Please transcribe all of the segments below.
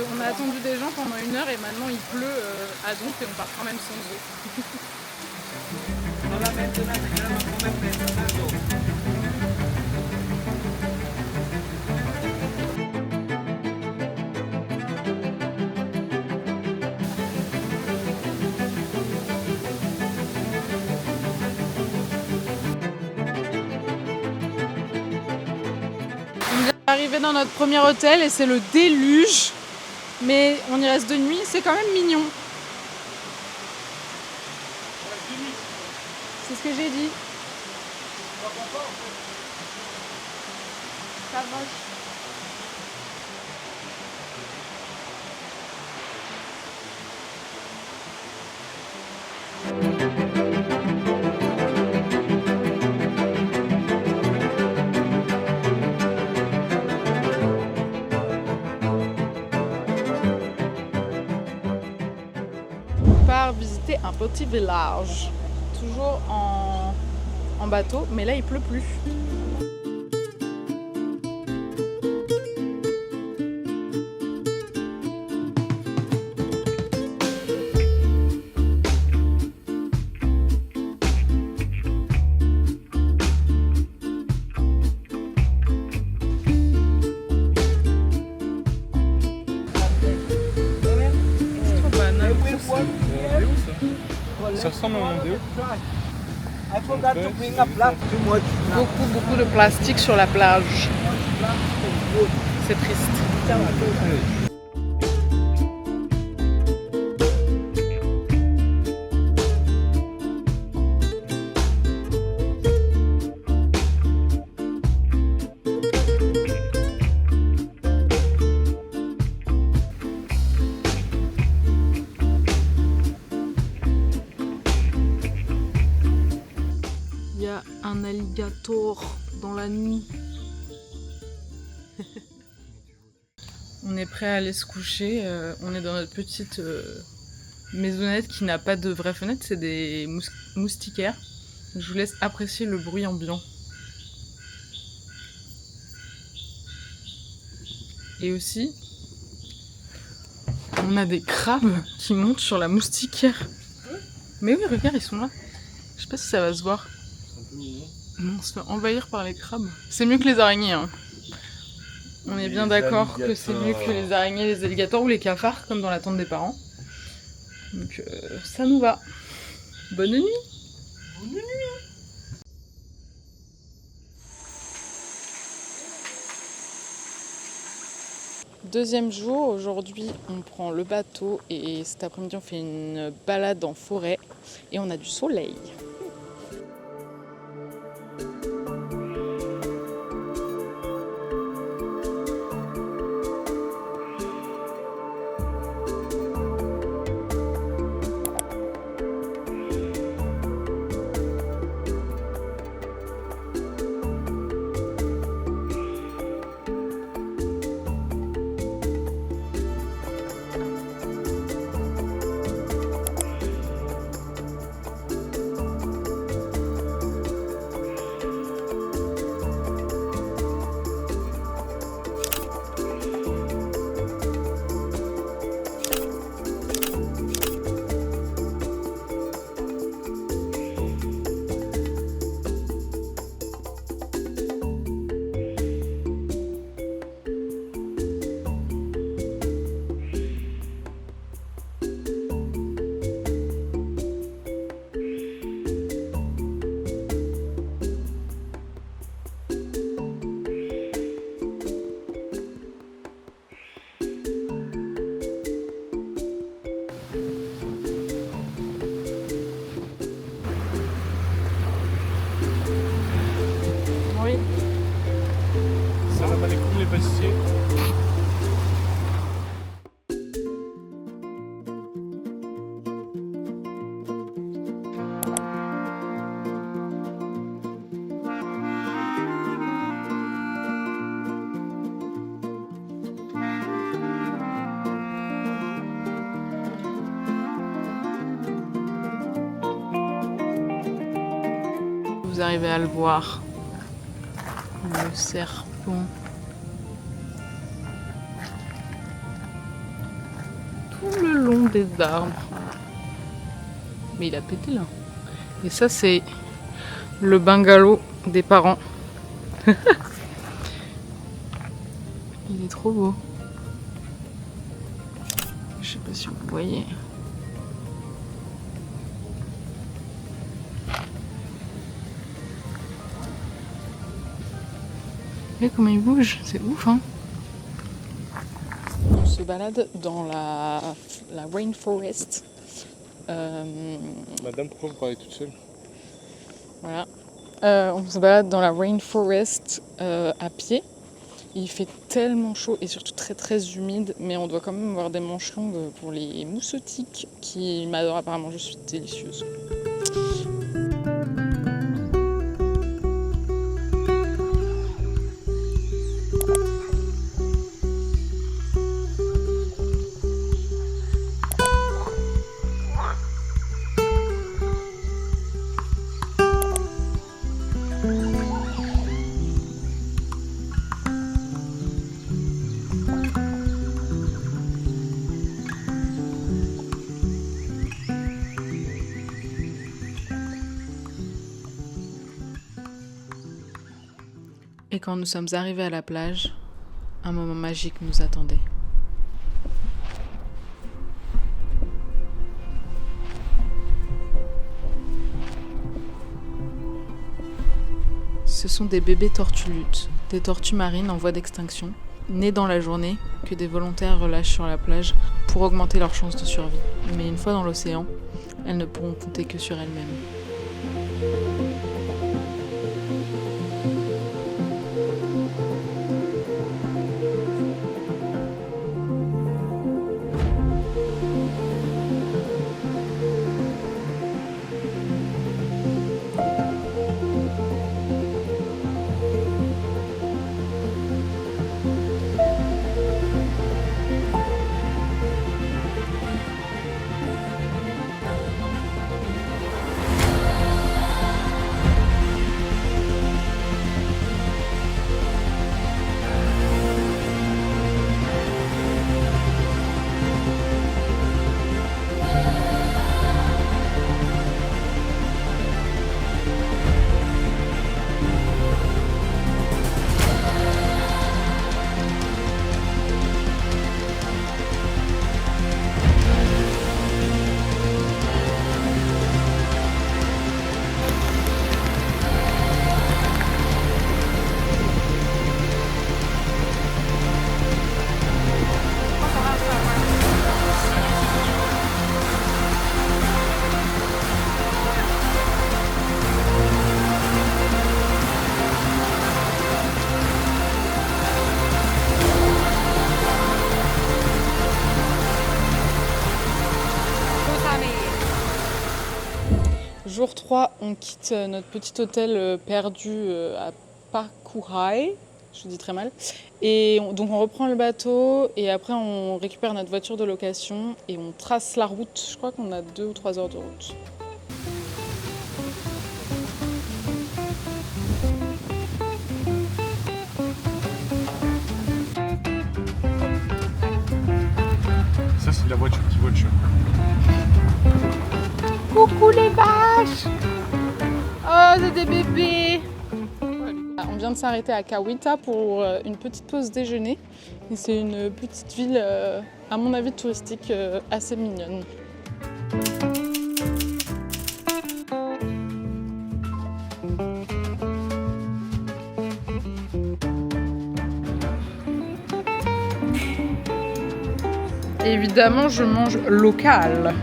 qu'on a attendu des gens pendant 1 heure et maintenant il pleut à Donf et on part quand même sans eau. On vient d'arriver dans notre premier hôtel et c'est le déluge. Mais on y reste de nuit, c'est quand même mignon. C'est ce que j'ai dit. Ça va. On part visiter un petit village. Toujours en bateau, mais là il pleut plus. Ça ressemble à un Mondeo. Beaucoup de plastique sur la plage. C'est triste. Il y a un alligator dans la nuit. On est prêt à aller se coucher. On est dans notre petite maisonnette qui n'a pas de vraies fenêtres, c'est des moustiquaires. Je vous laisse apprécier le bruit ambiant. Et aussi, on a des crabes qui montent sur la moustiquaire. Mais oui, regarde, ils sont là. Je sais pas si ça va se voir. On se fait envahir par les crabes. C'est mieux que les araignées. Hein. On est bien d'accord que c'est mieux que les araignées, les alligators ou les cafards, comme dans la tente des parents. Donc ça nous va. Bonne nuit. Bonne nuit. Deuxième jour, aujourd'hui on prend le bateau et cet après-midi on fait une balade en forêt et on a du soleil. pâtissier. Vous arrivez à le voir, le serpent. tout le long des arbres. Mais il a pété là. Et ça c'est le bungalow des parents. Il est trop beau. Je sais pas si vous voyez. Regardez comment il bouge, c'est ouf hein. On se balade dans la rainforest. Madame, pourquoi vous parlez toute seule? Voilà. On se balade dans la rainforest à pied. Il fait tellement chaud et surtout très très humide, mais on doit quand même avoir des manches longues pour les moussotiques qui m'adorent apparemment, je suis délicieuse. Et quand nous sommes arrivés à la plage, un moment magique nous attendait. Ce sont des bébés tortues luttes, des tortues marines en voie d'extinction, nées dans la journée, que des volontaires relâchent sur la plage pour augmenter leurs chances de survie. Mais une fois dans l'océan, elles ne pourront compter que sur elles-mêmes. Jour 3, on quitte notre petit hôtel perdu à Pakuhai, je dis très mal. Et donc on reprend le bateau et après on récupère notre voiture de location et on trace la route. Je crois qu'on a 2 ou 3 heures de route. Ça, c'est la voiture qui voit le chat. Coucou les vaches! Oh, c'est des bébés! On vient de s'arrêter à Kawita pour une petite pause déjeuner. Et c'est une petite ville, à mon avis, touristique assez mignonne. Évidemment, je mange local.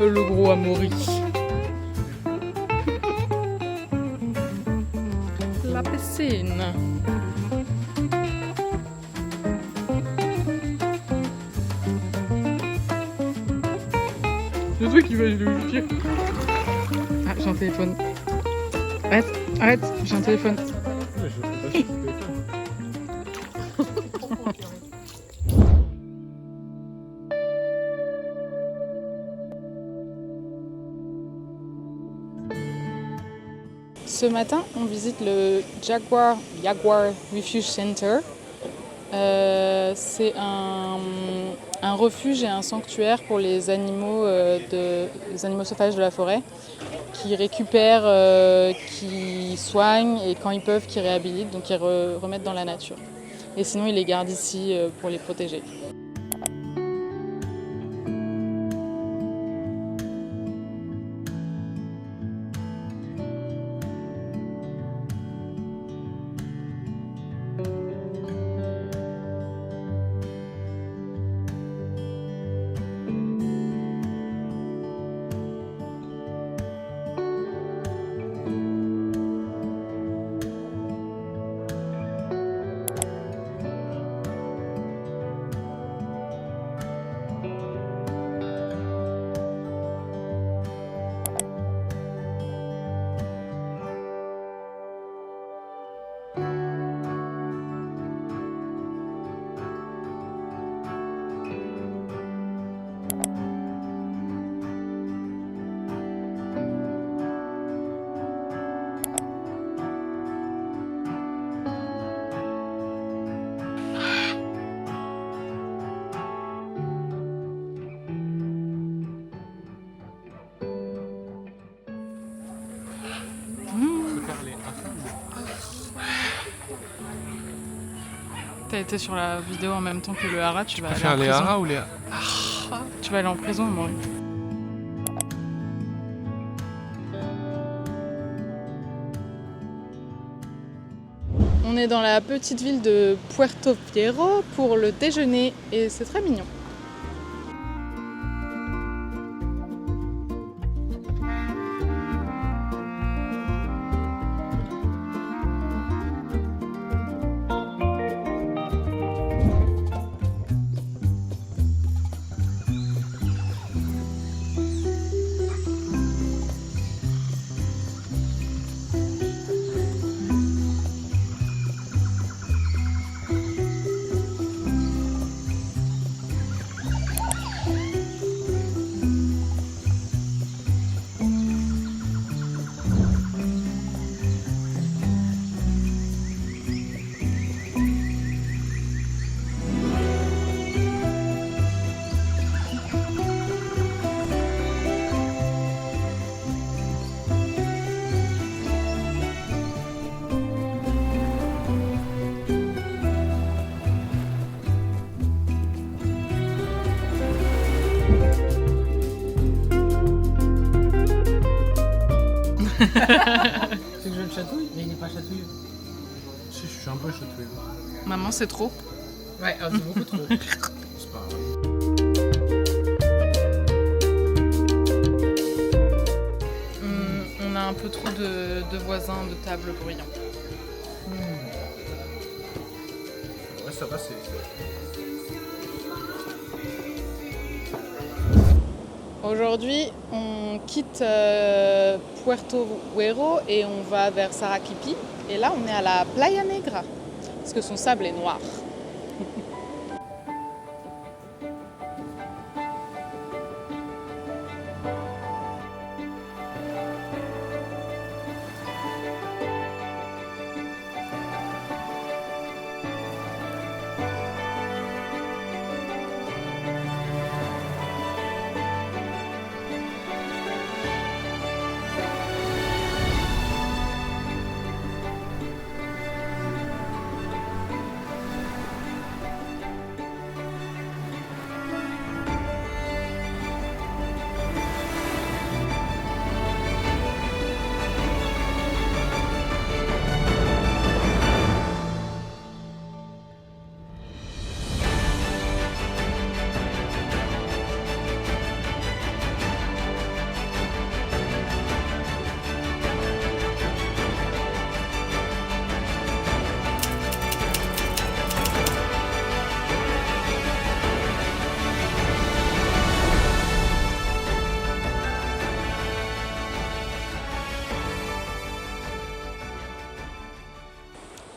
Le gros Amaury. La piscine. Le truc qui va le pire. Ah, j'ai un téléphone. Arrête, j'ai un téléphone. Ouais, je fais pas sur le téléphone. Ce matin, on visite le Jaguar Refuge Center. C'est un refuge et un sanctuaire pour les animaux sauvages de la forêt qui récupèrent, qui soignent et quand ils peuvent, qui réhabilitent, donc ils remettent dans la nature. Et sinon, ils les gardent ici pour les protéger. T'as été sur la vidéo en même temps que le haras, tu vas aller en les prison. haras ou les... Tu vas aller en prison, moi. On est dans la petite ville de Puerto Fierro pour le déjeuner et c'est très mignon. C'est que je le chatouille, mais il n'est pas chatouilleux. Si, je suis un peu chatouillé. Maman, c'est trop. Ouais, c'est beaucoup trop. C'est pas grave. On a un peu trop de voisins de table bruyants. Ouais, ça va, c'est... Aujourd'hui, on quitte Puerto Fierro et on va vers Saraquipi. Et là, on est à la Playa Negra, parce que son sable est noir.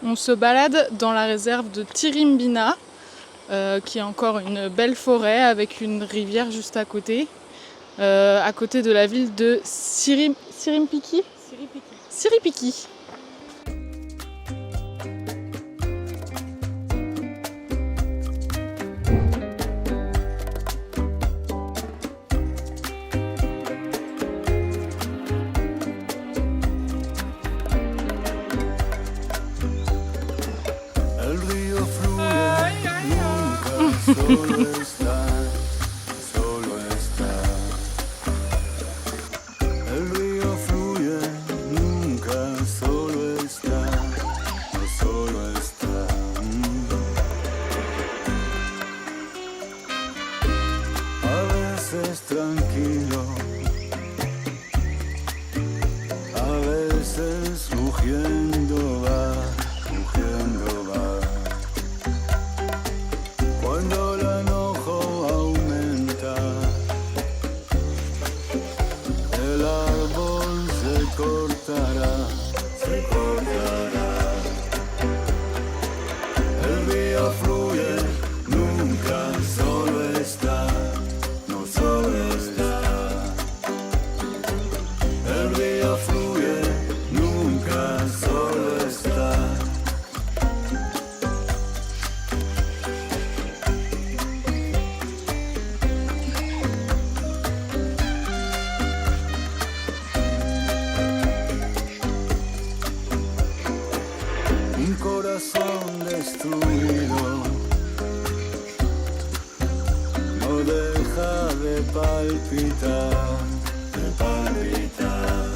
On se balade dans la réserve de Tirimbina, qui est encore une belle forêt avec une rivière juste à côté de la ville de Siripiki. Siripiki. Solo está. El río fluye, nunca solo está, no solo está. A veces tranquilo, a veces rugiendo va, rugiendo va. Cuando el enojo aumenta, el árbol se cortará, se cortará. El río fluye, nunca solo está, no solo está. El río fluye, nunca solo está. Un corazón destruido no deja de palpitar, de palpitar.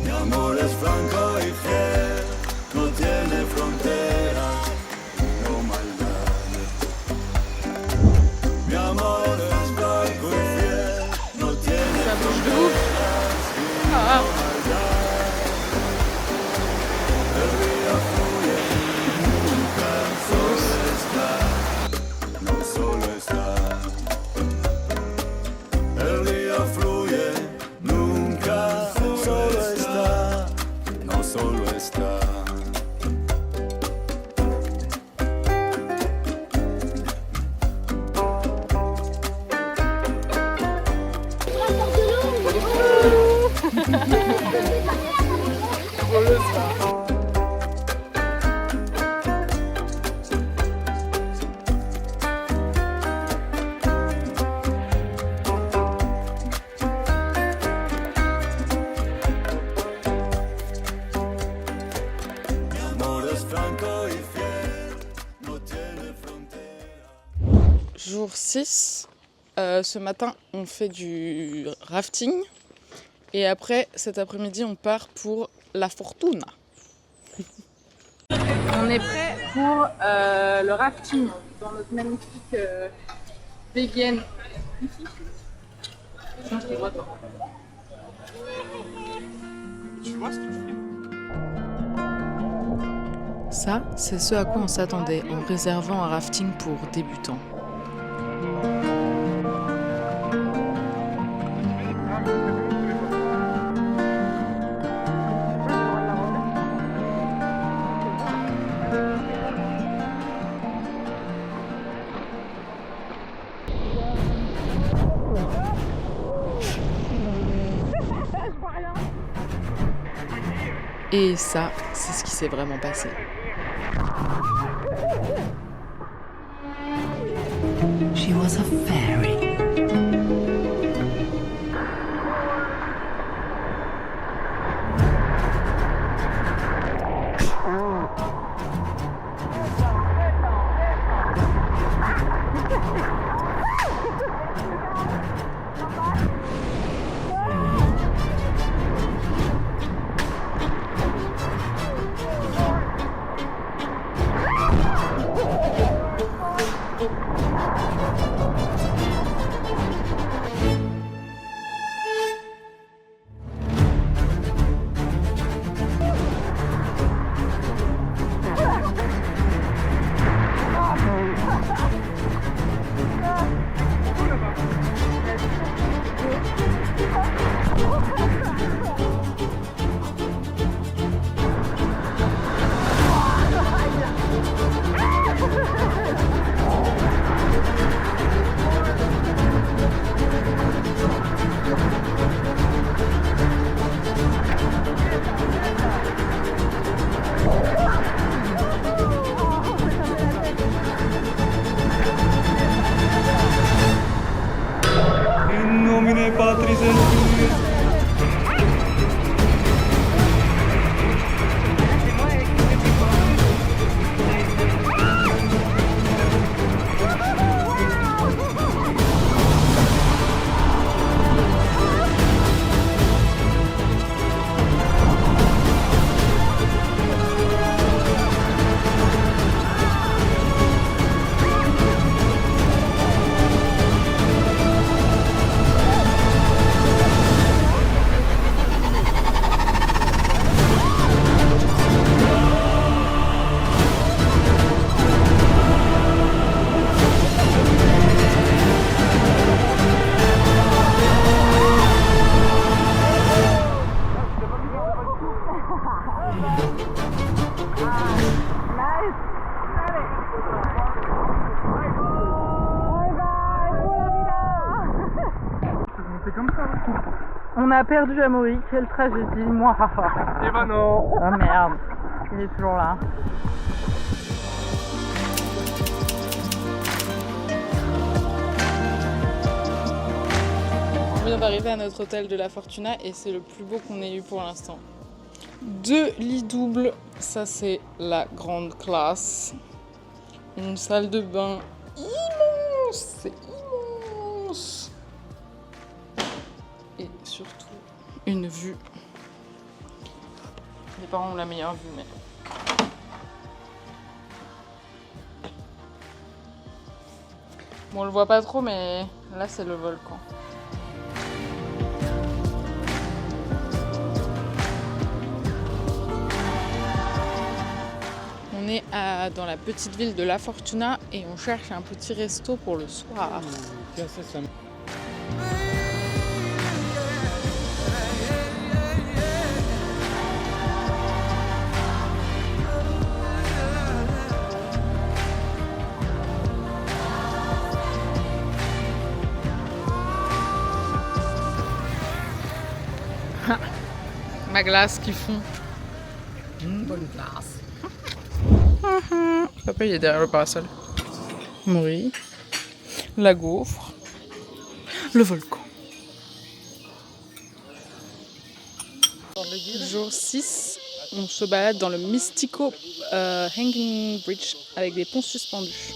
Mi amor es franco y fiel, no tiene fronteras, no maldad. Mi amor es franco y fiel, no tiene Ça bouge de ouf. fronteras, Ah. no maldad. El río fluye, nunca solo está, no solo está. El río fluye, nunca solo está, no solo está. Mi amor es franco y fiel, no tiene frontera. Jour 6. Ce matin, on fait du rafting. Et après, cet après-midi, on part pour La Fortuna. On est prêt pour le rafting dans notre magnifique dégaine. Tu vois ce que tu fais? Ça, c'est ce à quoi on s'attendait en réservant un rafting pour débutants. Et ça, c'est ce qui s'est vraiment passé. She was a fairy. On a perdu Amaury, quelle tragédie, moi. Eh ben non. Ah merde, il est toujours là. On vient d'arriver à notre hôtel de la Fortuna et c'est le plus beau qu'on ait eu pour l'instant. 2 lits doubles, ça c'est la grande classe. Une salle de bain immense, c'est immense. Et surtout une vue. Les parents ont la meilleure vue, mais... Bon, on le voit pas trop, mais là c'est le volcan. On est dans la petite ville de La Fortuna et on cherche un petit resto pour le soir. Ma glace qui fond. Bonne glace. Papa il est derrière le parasol. Maury, la gaufre, le volcan. Jour 6, on se balade dans le Mystico Hanging Bridge avec des ponts suspendus.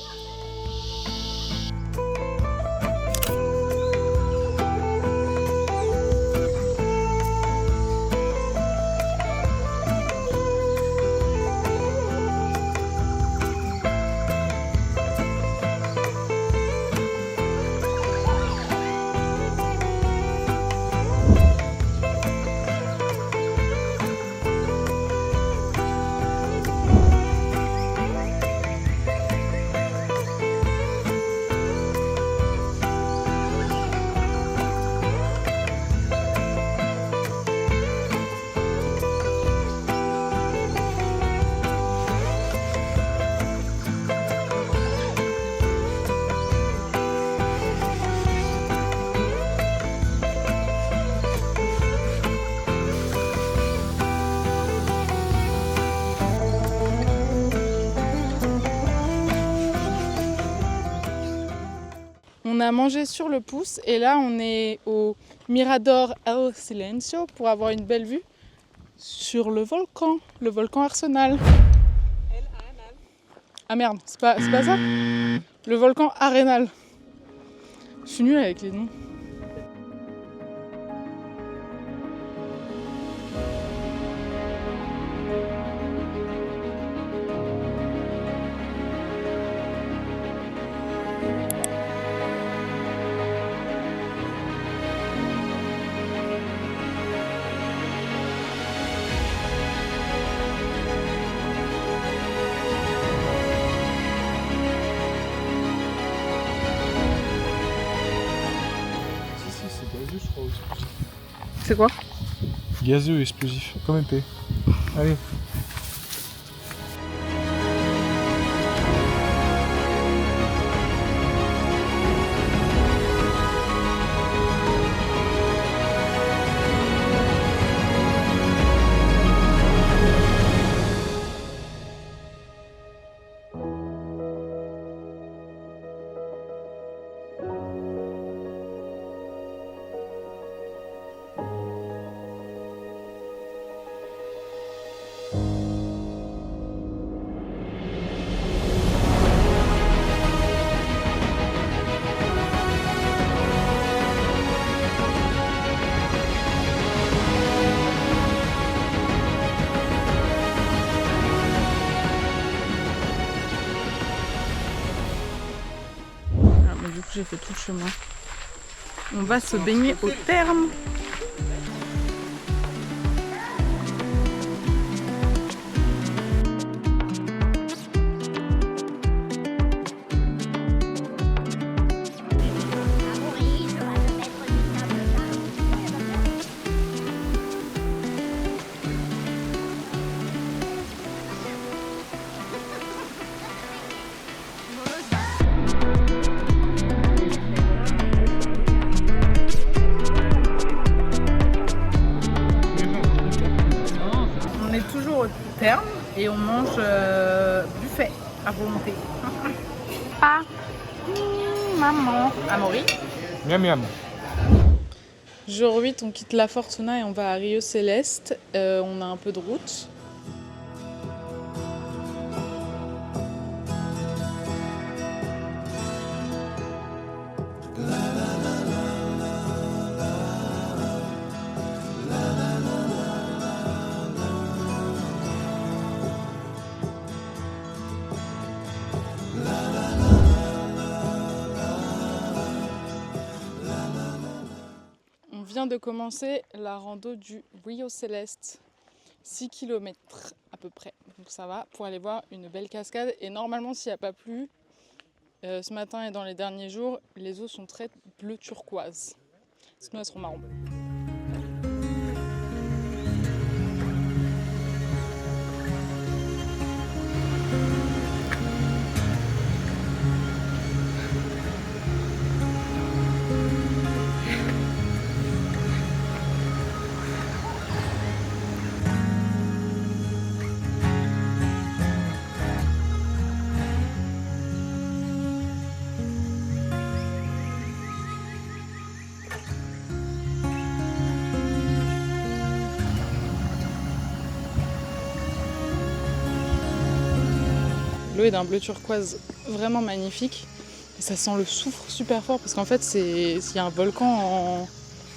On a mangé sur le pouce et là on est au Mirador El Silencio pour avoir une belle vue sur le volcan Arsenal. Ah merde, c'est pas ça? Le volcan Arenal. Je suis nulle avec les noms. C'est quoi? Gazeux, explosif, comme épée. Allez. j'ai fait tout le chemin. On va se baigner au terme. Terme et on mange buffet à volonté. Ah, maman. Amaury. Miam miam. Jour 8, on quitte La Fortuna et on va à Rio Céleste. On a un peu de route. On vient de commencer la rando du Rio Céleste, 6 km à peu près, donc ça va, pour aller voir une belle cascade. Et normalement, s'il n'y a pas plu, ce matin et dans les derniers jours, les eaux sont très bleu turquoise, sinon elles seront marron. L'eau est d'un bleu turquoise vraiment magnifique. Et ça sent le soufre super fort parce qu'en fait, il y a un volcan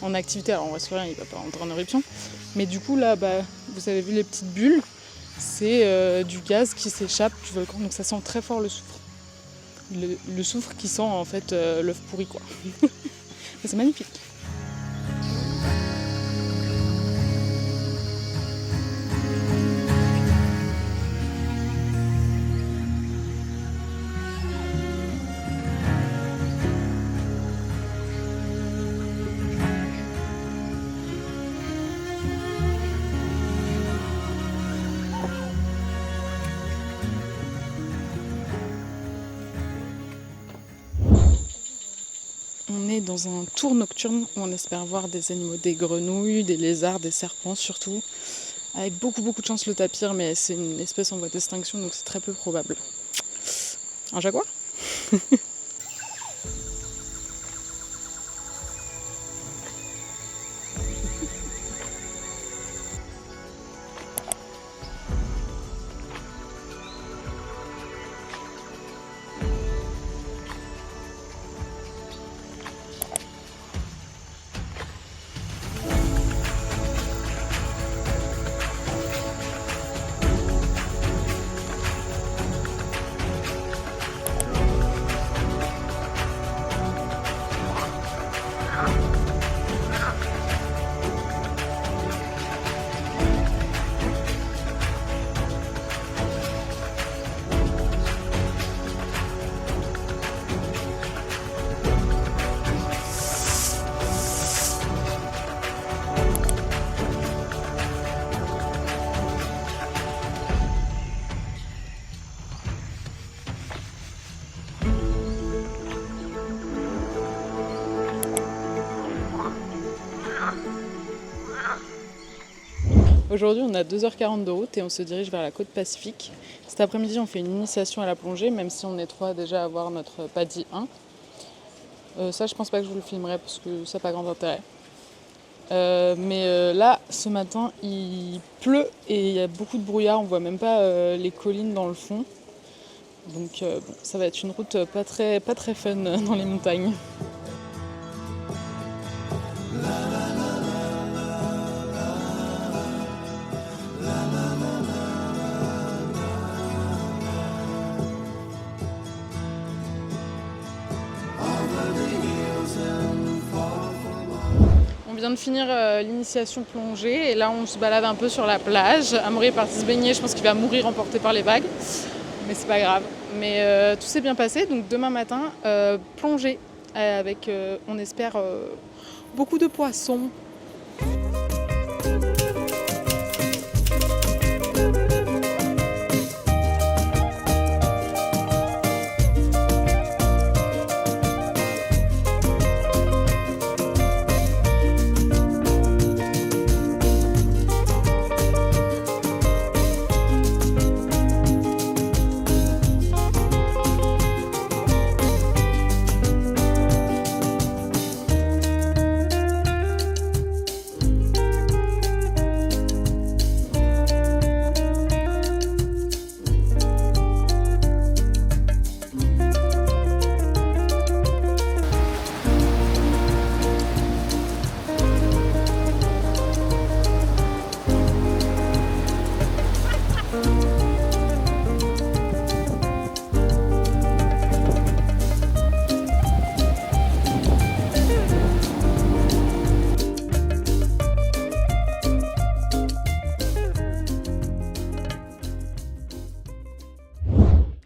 en activité. Alors, on voit sur rien, il ne va pas entrer en éruption. Mais du coup, là, vous avez vu les petites bulles. C'est du gaz qui s'échappe du volcan. Donc, ça sent très fort le soufre. Le soufre qui sent en fait l'œuf pourri, quoi. C'est magnifique. On est dans un tour nocturne où on espère voir des animaux, des grenouilles, des lézards, des serpents surtout. Avec beaucoup de chance le tapir, mais c'est une espèce en voie d'extinction donc c'est très peu probable. Un jaguar ? Aujourd'hui, on a 2h40 de route et on se dirige vers la côte Pacifique. Cet après-midi, on fait une initiation à la plongée, même si on est 3 déjà à avoir notre PADI 1. Ça, je pense pas que je vous le filmerai parce que ça n'a pas grand intérêt. Mais là, ce matin, il pleut et il y a beaucoup de brouillard. On voit même pas les collines dans le fond. Donc bon, ça va être une route pas très fun dans les montagnes. Over the vient de finir l'initiation plongée et là on se balade un peu sur la plage. Amaury est parti se baigner, je pense qu'il va mourir emporté par les vagues, mais c'est pas grave. Mais tout s'est bien passé, donc demain matin, plongée avec, on espère, beaucoup de poissons.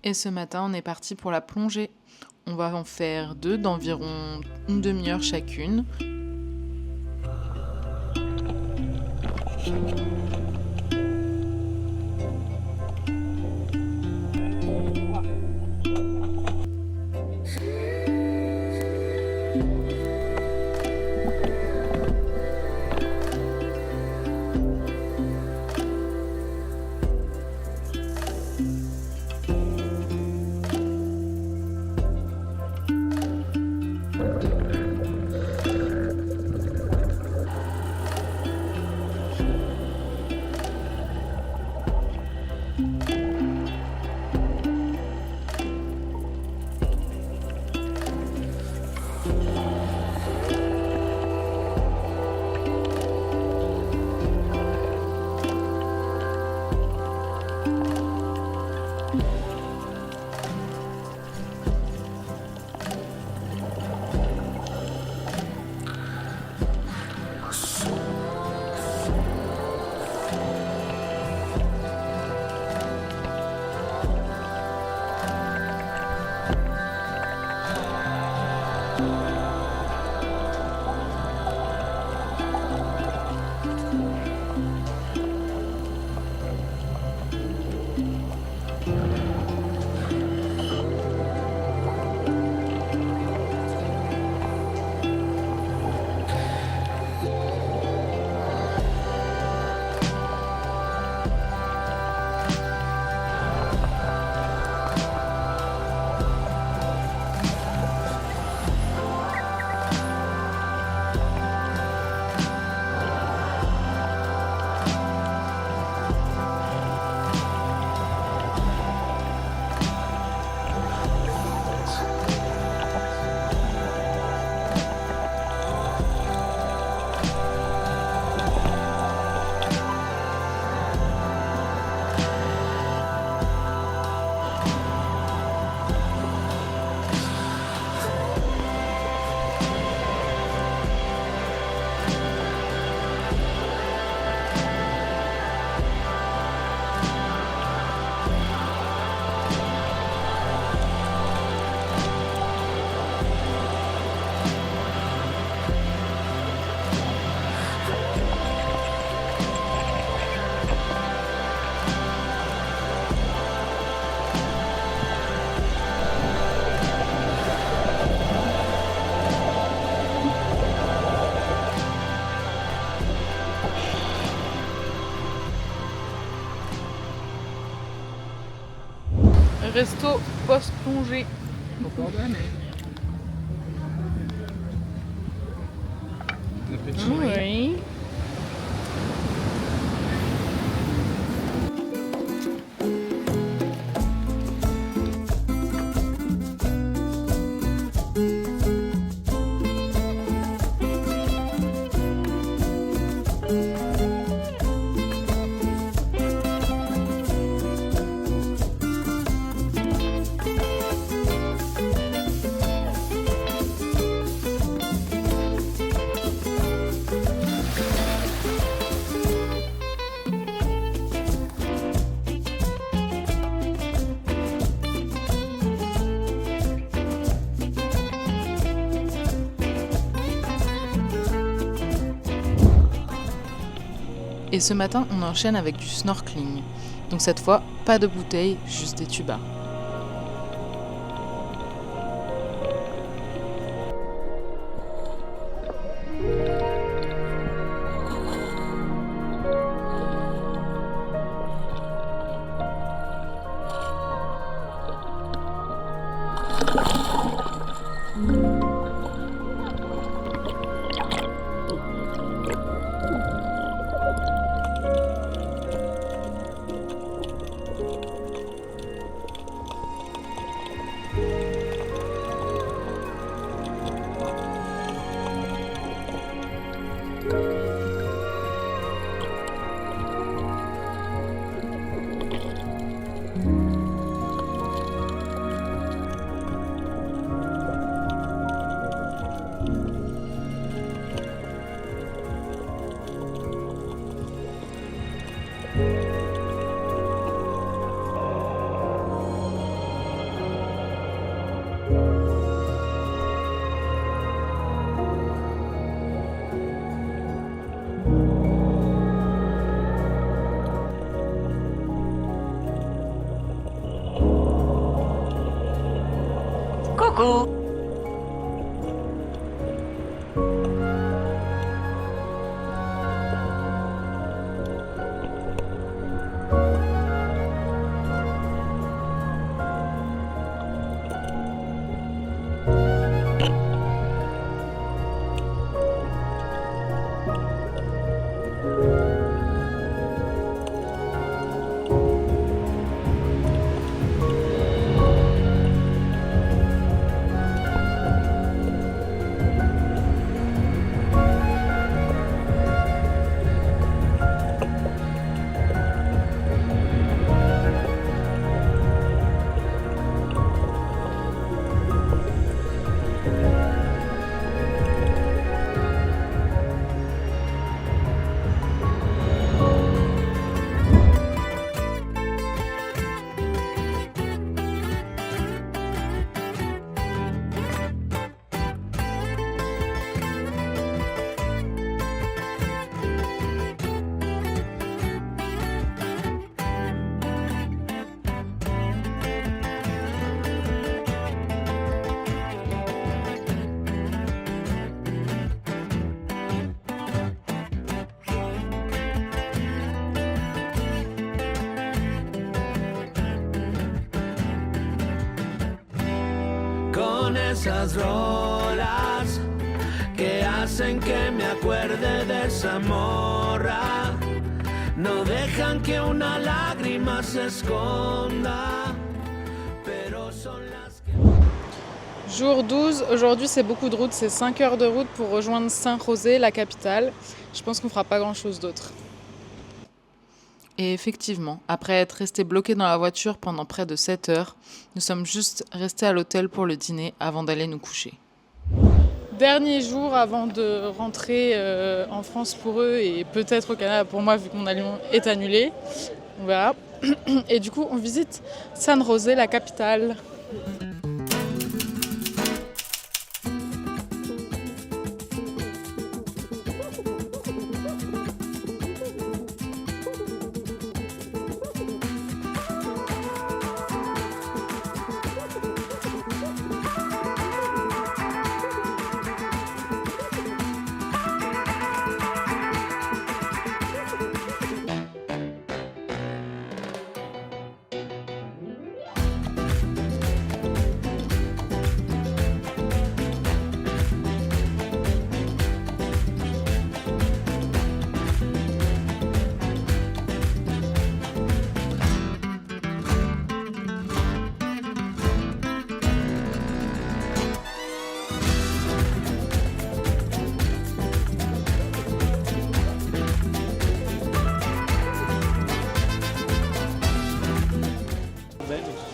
Et ce matin, on est parti pour la plongée. On va en faire 2 d'environ une demi-heure chacune. Resto post-plongée. Oui. Et ce matin, on enchaîne avec du snorkeling. Donc cette fois, pas de bouteilles, juste des tubas. Coucou. Con esas rolas que hacen que me acuerde de esa morra, no dejan que una lágrima se esconda, pero son las que... Jour 12, aujourd'hui c'est beaucoup de route, c'est 5 heures de route pour rejoindre Saint-Rosé, la capitale. Je pense qu'on fera pas grand chose d'autre. Et effectivement, après être resté bloqué dans la voiture pendant près de 7 heures, nous sommes juste restés à l'hôtel pour le dîner avant d'aller nous coucher. Dernier jour avant de rentrer en France pour eux et peut-être au Canada pour moi vu que mon avion est annulé. On verra. Et du coup, on visite San José, la capitale.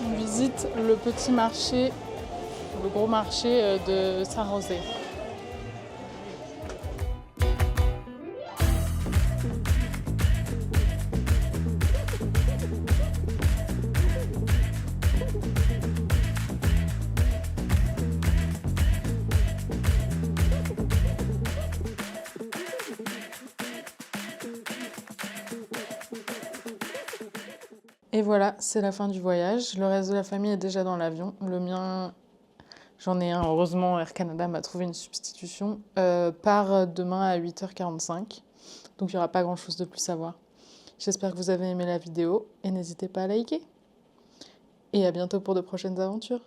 On visite le petit marché, le gros marché de Saint-Rosé. Et voilà, c'est la fin du voyage. Le reste de la famille est déjà dans l'avion. Le mien, j'en ai un. Heureusement, Air Canada m'a trouvé une substitution. Part demain à 8h45. Donc il n'y aura pas grand-chose de plus à voir. J'espère que vous avez aimé la vidéo et n'hésitez pas à liker. Et à bientôt pour de prochaines aventures.